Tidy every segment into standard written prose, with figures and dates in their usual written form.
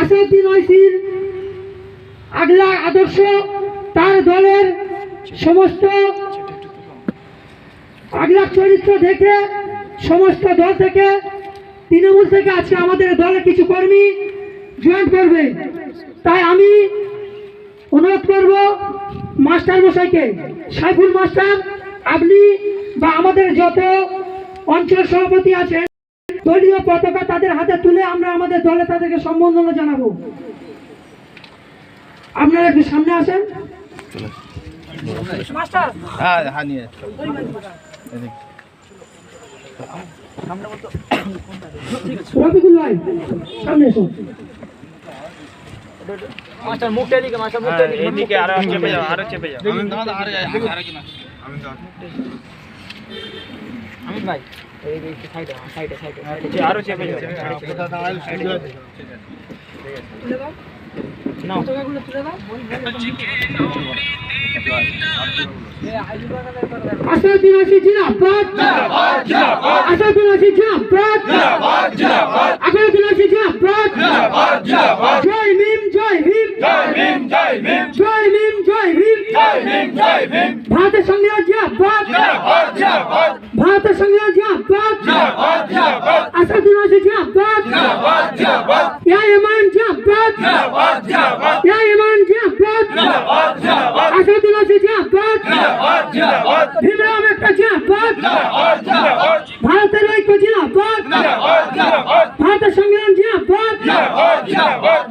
আসাদুদ্দিন ওয়াইসির আগলা আদর্শ, তার দলের সমস্ত আগলা চরিত্র দেখে সমস্ত দল থেকে, তৃণমূল থেকে আজকে আমাদের দলে কিছু কর্মী জয়েন করবে। তাই আমি অনুরোধ করব মাস্টার মশাইকে, সাইফুল মাস্টার, আপনি বা আমাদের যত অঞ্চল সভাপতি আছেন দলীয় পতাকা তাদের হাতে তুলে আমরা আমাদের দলে তাদেরকে সম্বর্ধনা জানাবো। আপনারা একটু সামনে আসেন। রফিকুল ভাই সামনে এসো। মাস্টার মুখটা এদিকে, মাস্টার মুখটা এদিকে, আরো চেপে যাও, আরো চেপে যাও। আমি ভাই এই সাইডে সাইডে সাইডে আরো চেপে যাও। তুলে দাও না, পতাকাগুলো তুলে দাও। আসাদুদ্দিন ওয়াইসি জিন্দাবাদ, আসাদুদ্দিন ওয়াইসি জিন্দাবাদ, আসাদুদ্দিন ওয়াইসি জিন্দাবাদ, জয় ভীম, জয় ভীম, জয় ভীম, জয় ভীম, জয় ভীম, জয় ভীম, জয় ভীম, জয় ভীম। ভারতের সংবিধান জিন্দাবাদ, ভারতের সংবিধান জিন্দাবাদ, আসাদুদ্দিন ওয়াইসি জিন্দাবাদ, এআইএমআইএম জিন্দাবাদ, এআইএমআইএম জিন্দাবাদ, আসাদুদ্দিন ওয়াইসি জিন্দাবাদ, ভীমরাও একটা জিন্দাবাদ, ভারতের ঐক্য জিন্দাবাদ, ভারতের সংবিধান জিন্দাবাদ,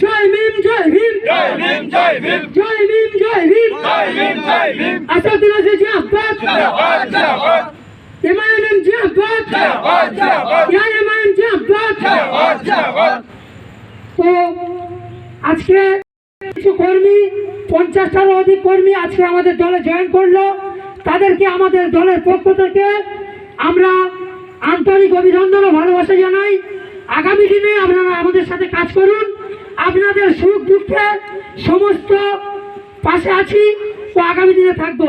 জয় ভীম, জয় ভীম, জয় ভীম, জয় ভীম, জয় ভীম, জয় ভীম, জয় ভীম, জয় ভীম, আসাদুদ্দিন ওয়াইসি জিন্দাবাদ, এআইএমআইএম জিন্দাবাদ, এআইএমআইএম জিন্দাবাদ। তো আজকে কিছু কর্মী, 50টারও অধিক কর্মী আজকে আমাদের দলে জয়েন করলো। তাদেরকে আমাদের দলের পক্ষ থেকে আমরা আন্তরিক অভিনন্দন ও ভালোবাসা জানাই। আগামী দিনে আপনারা আমাদের সাথে কাজ করুন, আপনাদের সুখ দুঃখে সমস্ত পাশে আছি ও আগামী দিনে থাকবো।